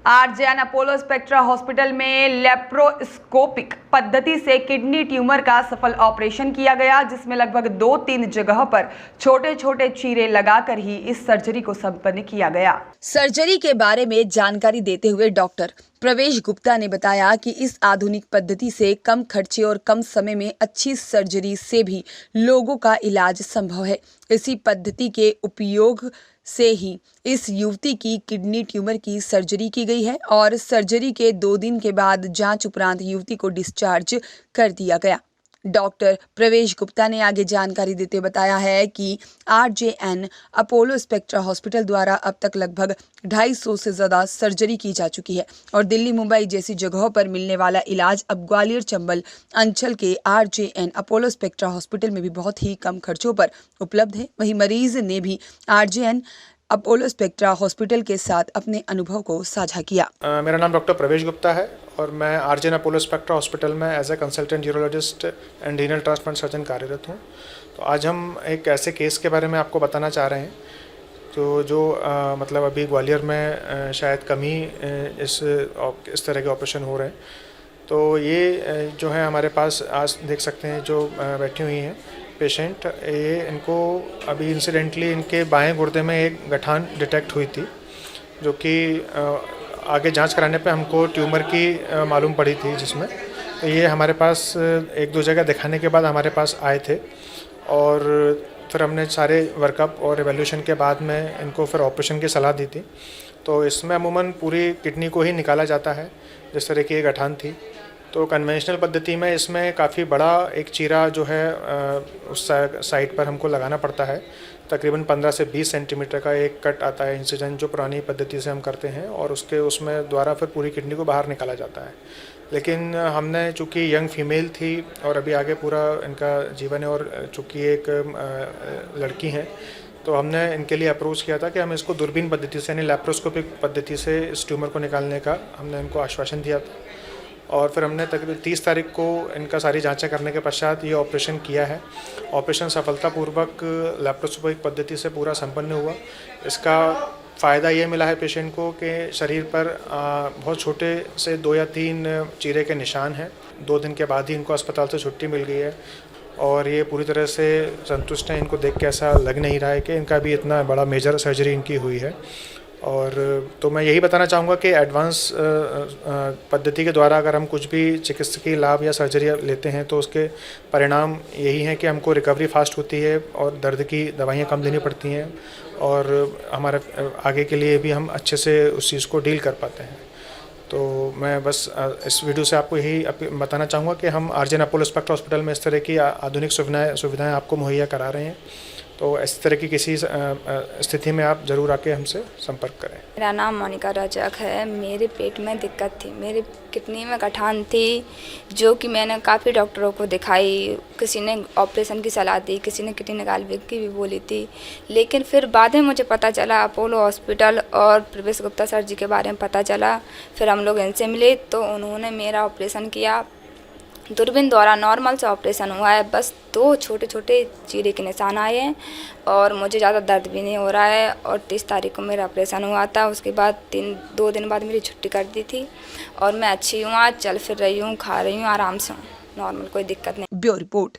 RJN Apollo Spectra hospital में laparoscopic पद्धति से किडनी ट्यूमर का सफल ऑपरेशन किया गया, जिसमें लगभग 2-3 जगह पर छोटे छोटे चीरे लगाकर ही इस सर्जरी को संपन्न किया गया। सर्जरी के बारे में जानकारी देते हुए डॉक्टर प्रवेश गुप्ता ने बताया कि इस आधुनिक पद्धति से कम खर्चे और कम समय में अच्छी सर्जरी से भी लोगों का इलाज संभव है। इसी पद्धति के उपयोग से ही इस युवती की किडनी ट्यूमर की सर्जरी की गई है और सर्जरी के 2 दिन के बाद जांच उपरांत युवती को डिस्चार्ज कर दिया गया। डॉक्टर प्रवेश गुप्ता ने आगे जानकारी देते बताया है कि आरजेएन अपोलो स्पेक्ट्रा हॉस्पिटल द्वारा अब तक लगभग 250 से ज़्यादा सर्जरी की जा चुकी है और दिल्ली मुंबई जैसी जगहों पर मिलने वाला इलाज अब ग्वालियर चंबल अंचल के आरजेएन अपोलो स्पेक्ट्रा हॉस्पिटल में भी बहुत ही कम खर्चों पर उपलब्ध है। वहीं मरीज ने भी आरजेएन अपोलो स्पेक्ट्रा हॉस्पिटल के साथ अपने अनुभव को साझा किया। मेरा नाम डॉक्टर प्रवेश गुप्ता है और मैं आरजेएन अपोलो स्पेक्ट्रा हॉस्पिटल में as a consultant urologist and renal transplant surgeon कार्यरत हूँ। तो आज हम एक ऐसे केस के बारे में आपको बताना चाह रहे हैं तो जो मतलब अभी ग्वालियर में शायद कम ही इस तरह के ऑपरेशन हो रहे हैं। तो ये जो है हमारे पास आज देख सकते हैं जो बैठी हुई हैं पेशेंट, ये इनको अभी इंसिडेंटली इनके बाएं गुर्दे में एक गठान डिटेक्ट हुई थी, जो कि आगे जांच कराने पे हमको ट्यूमर की मालूम पड़ी थी, जिसमें तो ये हमारे पास 1-2 जगह दिखाने के बाद हमारे पास आए थे और फिर हमने सारे वर्कअप और एवेल्यूशन के बाद में इनको फिर ऑपरेशन की सलाह दी थी। तो इसमें अमूमन पूरी किडनी को ही निकाला जाता है, जिस तरह की ये गठान थी। तो कन्वेंशनल पद्धति में इसमें काफ़ी बड़ा एक चीरा जो है उस साइड पर हमको लगाना पड़ता है। तकरीबन 15 से 20 सेंटीमीटर का एक कट आता है, इंसिजन जो पुरानी पद्धति से हम करते हैं, और उसमें द्वारा फिर पूरी किडनी को बाहर निकाला जाता है। लेकिन हमने चूँकि यंग फीमेल थी और अभी आगे पूरा इनका जीवन है और चूँकि एक लड़की हैं, तो हमने इनके लिए अप्रोच किया था कि हम इसको दूरबीन पद्धति से यानी लैप्रोस्कोपिक पद्धति से इस ट्यूमर को निकालने का हमने इनको आश्वासन दिया था। और फिर हमने तकरीबन 30 तारीख को इनका सारी जांचें करने के पश्चात ये ऑपरेशन किया है। ऑपरेशन सफलतापूर्वक लैप्रोस्कोपिक पद्धति से पूरा संपन्न हुआ। इसका फ़ायदा ये मिला है पेशेंट को कि शरीर पर बहुत छोटे से 2 या 3 चीरे के निशान हैं। 2 दिन के बाद ही इनको अस्पताल से छुट्टी मिल गई है और ये पूरी तरह से संतुष्ट हैं। इनको देख के ऐसा लग नहीं रहा है कि इनका भी इतना बड़ा मेजर सर्जरी इनकी हुई है। और तो मैं यही बताना चाहूँगा कि एडवांस पद्धति के द्वारा अगर हम कुछ भी चिकित्सकीय लाभ या सर्जरी लेते हैं तो उसके परिणाम यही हैं कि हमको रिकवरी फास्ट होती है और दर्द की दवाइयाँ कम देनी पड़ती हैं और हमारे आगे के लिए भी हम अच्छे से उस चीज़ को डील कर पाते हैं। तो मैं बस इस वीडियो से आपको यही बताना चाहूँगा कि हम आरजेएन अपोलो स्पेक्ट्रा हॉस्पिटल में इस तरह की आधुनिक सुविधाएँ आपको मुहैया करा रहे हैं। तो इस तरह की किसी स्थिति में आप ज़रूर आके हमसे संपर्क करें। मेरा नाम मोनिका रजक है। मेरे पेट में दिक्कत थी, मेरी किडनी में गठान थी, जो कि मैंने काफ़ी डॉक्टरों को दिखाई। किसी ने ऑपरेशन की सलाह दी, किसी ने किडनी निकालने की भी बोली थी, लेकिन फिर बाद में मुझे पता चला अपोलो हॉस्पिटल और प्रवेश गुप्ता सर जी के बारे में पता चला। फिर हम लोग इनसे मिले तो उन्होंने मेरा ऑपरेशन किया। दूरबीन द्वारा नॉर्मल से ऑपरेशन हुआ है, बस 2 छोटे छोटे चीरे के निशान आए हैं और मुझे ज़्यादा दर्द भी नहीं हो रहा है। और 30 तारीख को मेरा ऑपरेशन हुआ था, उसके बाद 2 दिन बाद मेरी छुट्टी कर दी थी और मैं अच्छी हूँ, आज चल फिर रही हूँ, खा रही हूँ, आराम से हूँ, नॉर्मल, कोई दिक्कत नहीं। Bureau report.